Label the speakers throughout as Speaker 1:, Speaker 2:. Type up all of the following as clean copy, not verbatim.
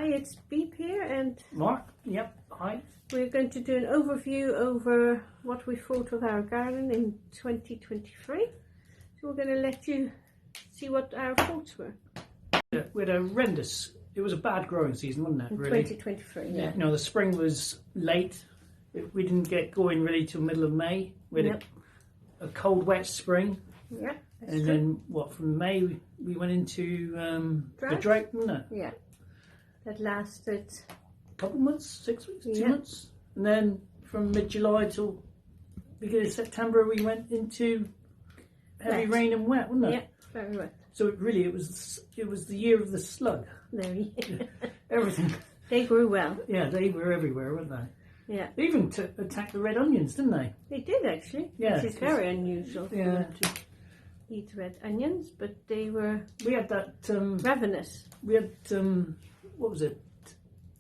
Speaker 1: Hi, it's Beep here, and
Speaker 2: Mark, yep, hi.
Speaker 1: we're going to do an overview over what we thought of our garden in 2023. So we're going to let you see what our thoughts were
Speaker 2: We had a horrendous, it was a bad growing season, wasn't it,
Speaker 1: in
Speaker 2: really?
Speaker 1: 2023.
Speaker 2: You know, the spring was late. We didn't get going really till middle of May. We had a cold, wet spring.
Speaker 1: Yeah.
Speaker 2: And then, from May, we went into the drought, wasn't it?
Speaker 1: Yeah. That lasted
Speaker 2: A couple of months, 6 weeks, 2
Speaker 1: Yeah.
Speaker 2: months. And then from mid-July till beginning of September, we went into heavy
Speaker 1: Wet.
Speaker 2: rain and wet, wasn't it?
Speaker 1: Yeah, very wet.
Speaker 2: So it was the year of the slug.
Speaker 1: There you
Speaker 2: Everything.
Speaker 1: They grew well.
Speaker 2: Yeah, they were everywhere, weren't they?
Speaker 1: Yeah.
Speaker 2: They even attacked the red onions, didn't they?
Speaker 1: They did actually.
Speaker 2: Yeah,
Speaker 1: Which is very unusual for
Speaker 2: Yeah.
Speaker 1: them to eat red onions, but they were
Speaker 2: We had that.
Speaker 1: ravenous.
Speaker 2: We had what was it?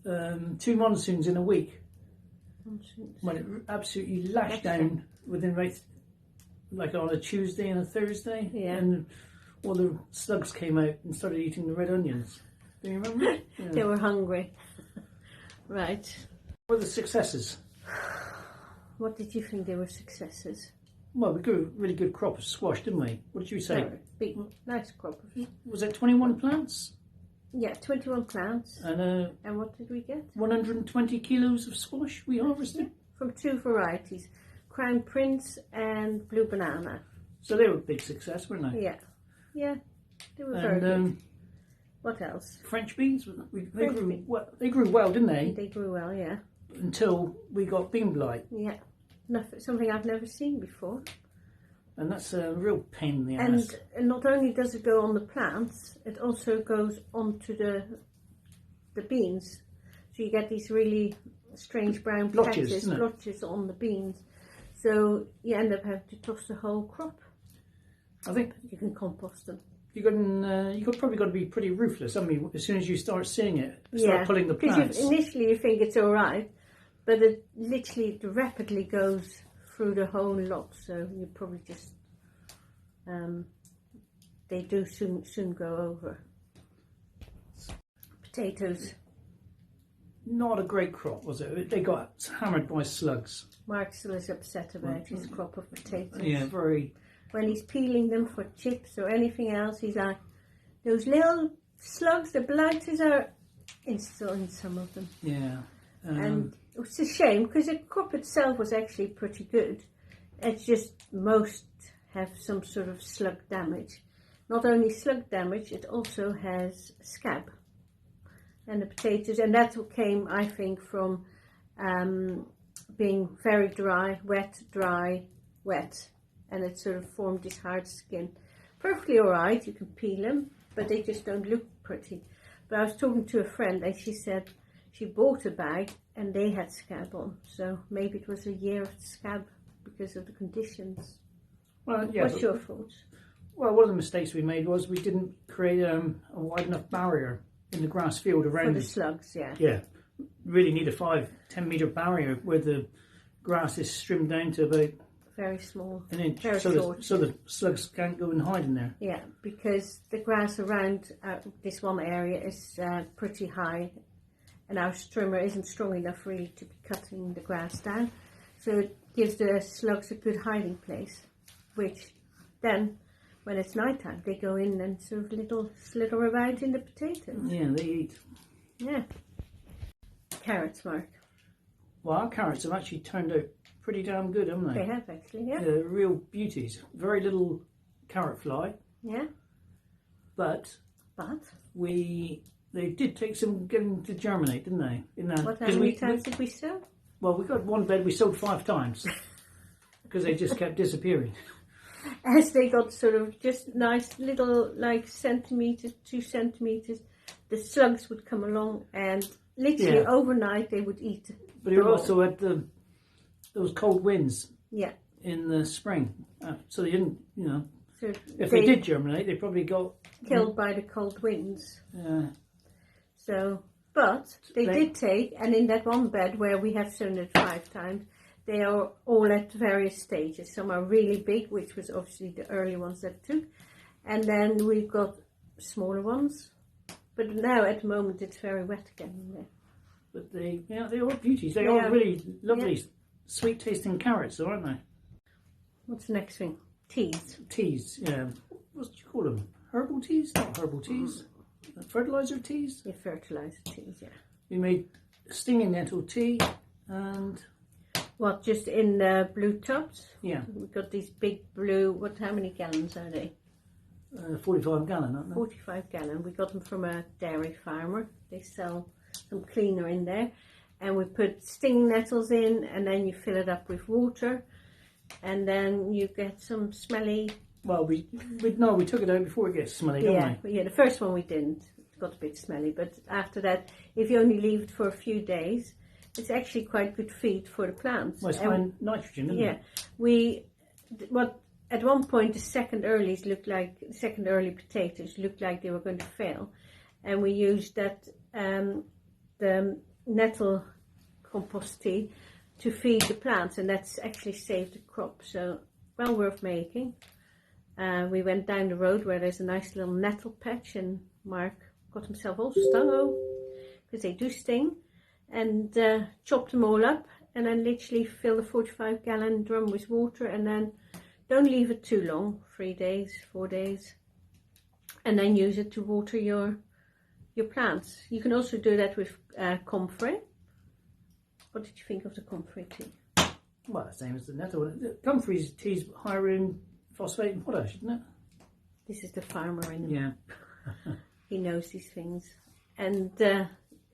Speaker 2: 2 monsoons in a week when it absolutely lashed down within like on a Tuesday and a Thursday,
Speaker 1: Yeah.
Speaker 2: and all the slugs came out and started eating the red onions. Do you remember? Yeah.
Speaker 1: They were hungry. Right.
Speaker 2: What were the successes?
Speaker 1: What did you think they were successes?
Speaker 2: Well, we grew a really good crop of squash, didn't we? What did you say?
Speaker 1: Very big, nice crop of.
Speaker 2: Was it 21 plants?
Speaker 1: Yeah, 21 plants.
Speaker 2: And
Speaker 1: And what did we get?
Speaker 2: 120 kilos of squash we harvested.
Speaker 1: From 2 varieties, Crown Prince and Blue Banana.
Speaker 2: So they were a big success, weren't they?
Speaker 1: Yeah, yeah, they were very
Speaker 2: And
Speaker 1: good. What else?
Speaker 2: French beans, they
Speaker 1: French
Speaker 2: grew
Speaker 1: beans.
Speaker 2: well. They grew well, didn't they?
Speaker 1: They grew well, yeah.
Speaker 2: Until we got bean blight,
Speaker 1: Yeah, something I've never seen before.
Speaker 2: and that's a real pain in the
Speaker 1: And
Speaker 2: ass.
Speaker 1: not only does it go on the plants, it also goes onto the beans. So you get these really strange brown
Speaker 2: Blotches,
Speaker 1: patches,
Speaker 2: isn't it?
Speaker 1: blotches on the beans. So you end up having to toss the whole crop.
Speaker 2: I think
Speaker 1: You can compost them.
Speaker 2: you probably got to be pretty ruthless. I mean, as soon as you start seeing it, start pulling the plants.
Speaker 1: Because initially you think it's all right, but it literally rapidly goes through the whole lot. So you probably just they do soon go over. Potatoes.
Speaker 2: Not a great crop, was it? They got hammered by slugs.
Speaker 1: Mark still is upset about his crop of potatoes.
Speaker 2: Yeah, very.
Speaker 1: When he's peeling them for chips or anything else, he's like, those little slugs, the blighters are still in some of them.
Speaker 2: Yeah.
Speaker 1: And it's a shame because the crop itself was actually pretty good. It's just most have some sort of slug damage. Not only slug damage, it also has scab. And the potatoes, and that's what came, I think, from being very dry, wet, and it sort of formed this hard skin. Perfectly all right, you can peel them, but they just don't look pretty. But I was talking to a friend, and she said she bought a bag, and they had scab on. So maybe it was a year of scab because of the conditions.
Speaker 2: Well, yeah.
Speaker 1: What's your thoughts?
Speaker 2: Well, one of the mistakes we made was we didn't create a wide enough barrier in the grass field
Speaker 1: For
Speaker 2: around
Speaker 1: the
Speaker 2: it.
Speaker 1: slugs, yeah.
Speaker 2: Yeah, really need a 5-10 metre barrier where the grass is trimmed down to about
Speaker 1: Very small.
Speaker 2: an inch,
Speaker 1: Very
Speaker 2: so
Speaker 1: short.
Speaker 2: the slugs can't go and hide in there.
Speaker 1: Yeah, because the grass around this one area is pretty high, and our trimmer isn't strong enough really to be cutting the grass down. So it gives the slugs a good hiding place, which then, when it's nighttime, they go in and sort of slither about in the potatoes.
Speaker 2: Yeah, they eat.
Speaker 1: Yeah. Carrots, Mark.
Speaker 2: Well, our carrots have actually turned out pretty damn good, haven't
Speaker 1: They
Speaker 2: they?
Speaker 1: have actually, yeah.
Speaker 2: They're real beauties. Very little carrot fly,
Speaker 1: Yeah.
Speaker 2: but
Speaker 1: But
Speaker 2: they did take some getting to germinate, didn't they?
Speaker 1: how many times did we sow?
Speaker 2: Well, we got one bed we sowed 5 times because they just kept disappearing.
Speaker 1: As they got sort of just nice little, like, centimetres, 2 centimetres, the slugs would come along and literally overnight they would eat.
Speaker 2: But you also had those cold winds
Speaker 1: Yeah.
Speaker 2: in the spring, so they didn't,
Speaker 1: So
Speaker 2: if they did germinate, they probably got
Speaker 1: killed by the cold winds.
Speaker 2: uh,
Speaker 1: So, but they did take, and in that one bed where we have sown it 5 times, they are all at various stages. Some are really big, which was obviously the early ones that took, and then we've got smaller ones. But now at the moment it's very wet again in there.
Speaker 2: But they are beauties. They
Speaker 1: Yeah.
Speaker 2: are really lovely, sweet tasting carrots, aren't they?
Speaker 1: What's the next thing? Teas.
Speaker 2: Teas, yeah. What do you call them? Herbal teas? Not herbal teas. Fertilizer teas.
Speaker 1: Your fertilizer teas, yeah.
Speaker 2: We made stinging nettle tea and
Speaker 1: What, just in blue tubs?
Speaker 2: yeah,
Speaker 1: We've got these big blue, how many gallons are they?
Speaker 2: 45 gallon, aren't they?
Speaker 1: 45 gallon. We got them from a dairy farmer. They sell some cleaner in there. And we put stinging nettles in, and then you fill it up with water. And then you get some smelly...
Speaker 2: Well, we took it out before it gets smelly, don't we?
Speaker 1: Yeah, the first one we didn't. It got a bit smelly. But after that, if you only leave it for a few days, it's actually quite good feed for the plants.
Speaker 2: Well, it's high in nitrogen, isn't it?
Speaker 1: At one point the second early potatoes looked like they were going to fail, and we used that the nettle compost tea to feed the plants, and that's actually saved the crop. So well worth making. We went down the road where there's a nice little nettle patch, and Mark got himself all stung, because they do sting, and chopped them all up, and then literally fill the 45 gallon drum with water, and then don't leave it too long, 3 days, 4 days, and then use it to water your plants. You can also do that with comfrey. What did you think of the comfrey tea?
Speaker 2: Well, the same as the nettle. The comfrey's tea's higher in phosphate and potash, isn't it?
Speaker 1: This is the farmer in them.
Speaker 2: Yeah.
Speaker 1: He knows these things. And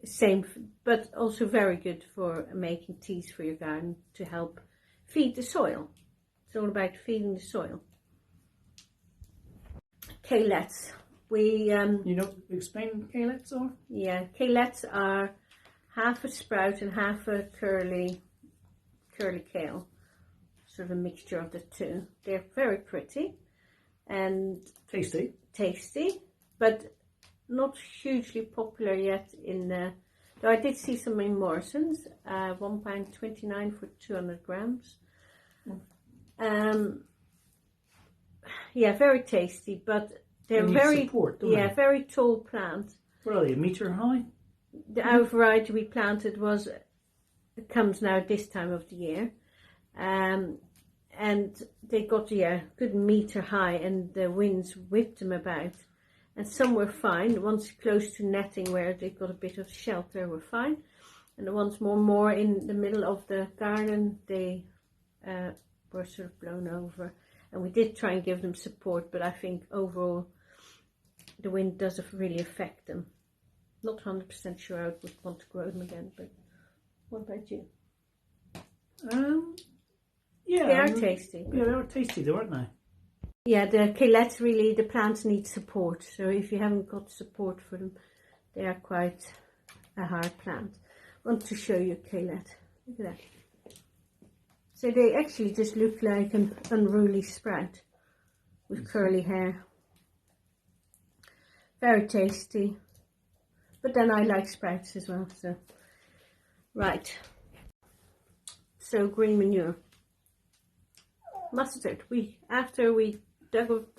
Speaker 1: same, but also very good for making teas for your garden to help feed the soil. It's all about feeding the soil. Caylets.
Speaker 2: You know, explain caylets are?
Speaker 1: Yeah, caylets are half a sprout and half a curly kale. Sort of a mixture of the two. They're very pretty and
Speaker 2: Tasty,
Speaker 1: but not hugely popular yet though I did see some in Morrison's, £1.29 for 200 grams. Very tasty, but they're very
Speaker 2: support, don't they?
Speaker 1: very tall plant.
Speaker 2: What are they, a metre high?
Speaker 1: Our variety we planted comes now this time of the year, and they got good metre high, and the winds whipped them about, and some were fine. The ones close to netting where they got a bit of shelter were fine, and the ones more in the middle of the garden, they were sort of blown over. And we did try and give them support, but I think overall the wind doesn't really affect them. Not 100% sure I would want to grow them again, but what about you?
Speaker 2: Yeah.
Speaker 1: They are tasty.
Speaker 2: Yeah, they are tasty though, aren't they?
Speaker 1: Yeah, the caylets really, the plants need support. So if you haven't got support for them, they are quite a hard plant. I want to show you a caylette. Look at that. So they actually just look like an unruly sprout with curly hair. Very tasty. But then I like sprouts as well, so. Right. So green manure. Mustard. After we dug up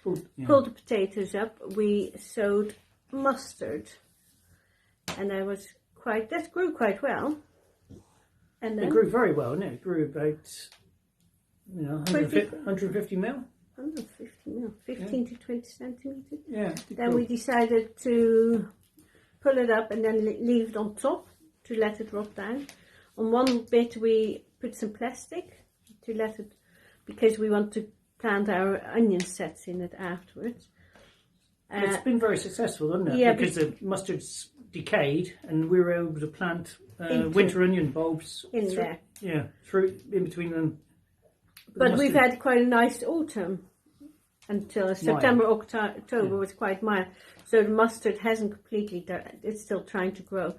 Speaker 1: pulled the potatoes up, we sowed mustard. And that grew quite well. And then
Speaker 2: it grew very well, didn't it? It grew about 150 mil.
Speaker 1: 150 mil, 15 to 20 centimetres.
Speaker 2: Yeah.
Speaker 1: Then we decided to pull it up and then leave it on top to let it rot down. On one bit we put some plastic to let it, because we want to plant our onion sets in it afterwards.
Speaker 2: It's been very successful, hasn't it?
Speaker 1: Yeah,
Speaker 2: because the mustard's decayed and we were able to plant winter onion bulbs
Speaker 1: there.
Speaker 2: Yeah, through in between them.
Speaker 1: But we've had quite a nice autumn until September, October was quite mild. So the mustard hasn't completely died. It's still trying to grow,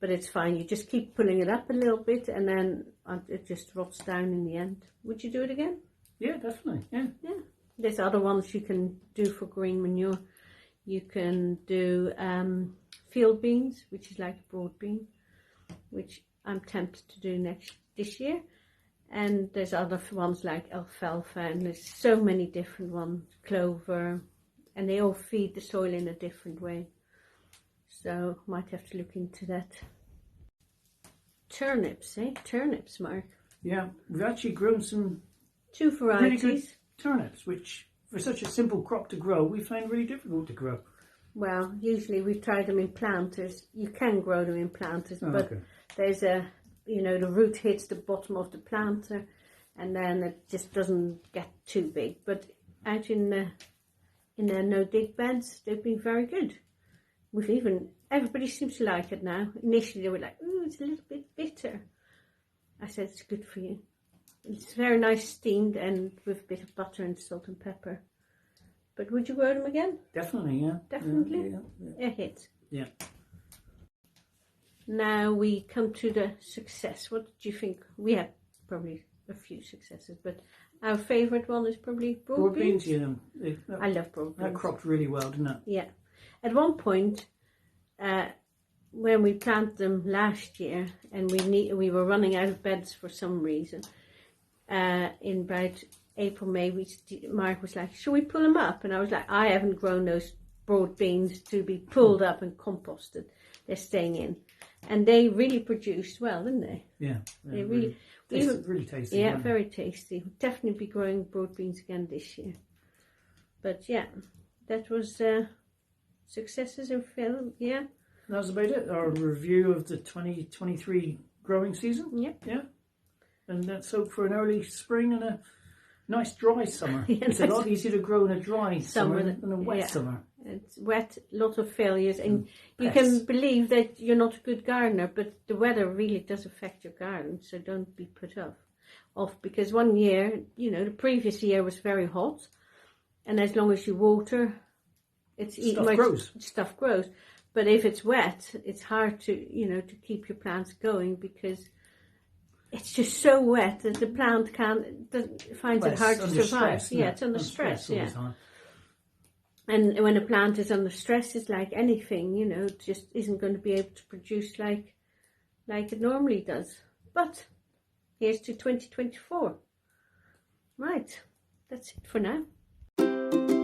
Speaker 1: but it's fine. You just keep pulling it up a little bit and then it just rots down in the end. Would you do it again?
Speaker 2: Yeah, definitely. Yeah.
Speaker 1: There's other ones you can do for green manure. You can do field beans, which is like a broad bean, which I'm tempted to do this year. And there's other ones like alfalfa, and there's so many different ones, clover, and they all feed the soil in a different way. So might have to look into that. Turnips, Turnips, Mark.
Speaker 2: Yeah, we've actually grown some
Speaker 1: 2
Speaker 2: really
Speaker 1: varieties.
Speaker 2: good turnips, which for such a simple crop to grow, we find really difficult to grow.
Speaker 1: Well, usually we've tried them in planters. You can grow them in planters,
Speaker 2: Oh,
Speaker 1: but
Speaker 2: okay.
Speaker 1: there's the root hits the bottom of the planter, and then it just doesn't get too big. But out in the no-dig beds, they've been very good. Everybody seems to like it now. Initially they were like, ooh, it's a little bit bitter. I said, it's good for you. It's very nice steamed and with a bit of butter and salt and pepper. But would you grow them again?
Speaker 2: Definitely, yeah.
Speaker 1: Definitely.
Speaker 2: Yeah.
Speaker 1: A hit.
Speaker 2: Yeah.
Speaker 1: Now we come to the success. What did you think? We had probably a few successes, but our favourite one is probably broad beans.
Speaker 2: Yeah.
Speaker 1: I love broad beans.
Speaker 2: That cropped really well, didn't it?
Speaker 1: Yeah. At one point, when we planted them last year, and we were running out of beds for some reason, in about April, May, Mark was like, shall we pull them up? And I was like, I haven't grown those broad beans to be pulled up and composted. They're staying in. And they really produced well, didn't they?
Speaker 2: Yeah.
Speaker 1: They really
Speaker 2: really tasty.
Speaker 1: Yeah, very tasty. Definitely be growing broad beans again this year. But yeah, that was successes in Phil. Yeah.
Speaker 2: That was about it. Our review of the 2023 growing season.
Speaker 1: Yep.
Speaker 2: Yeah. And let's hope for an early spring and a nice dry summer.
Speaker 1: Yeah,
Speaker 2: it's a lot easier to grow in a dry summer than a wet summer.
Speaker 1: It's wet, lot of failures, and you
Speaker 2: pests.
Speaker 1: can believe that you're not a good gardener, but the weather really does affect your garden, so don't be put off because one year, the previous year was very hot, and as long as you water, stuff grows. But if it's wet, it's hard to to keep your plants going because it's just so wet that the plant finds it hard to survive. It's under stress. Yeah. And when a plant is under stress, it's like anything, it just isn't going to be able to produce like it normally does. But here's to 2024. Right, that's it for now.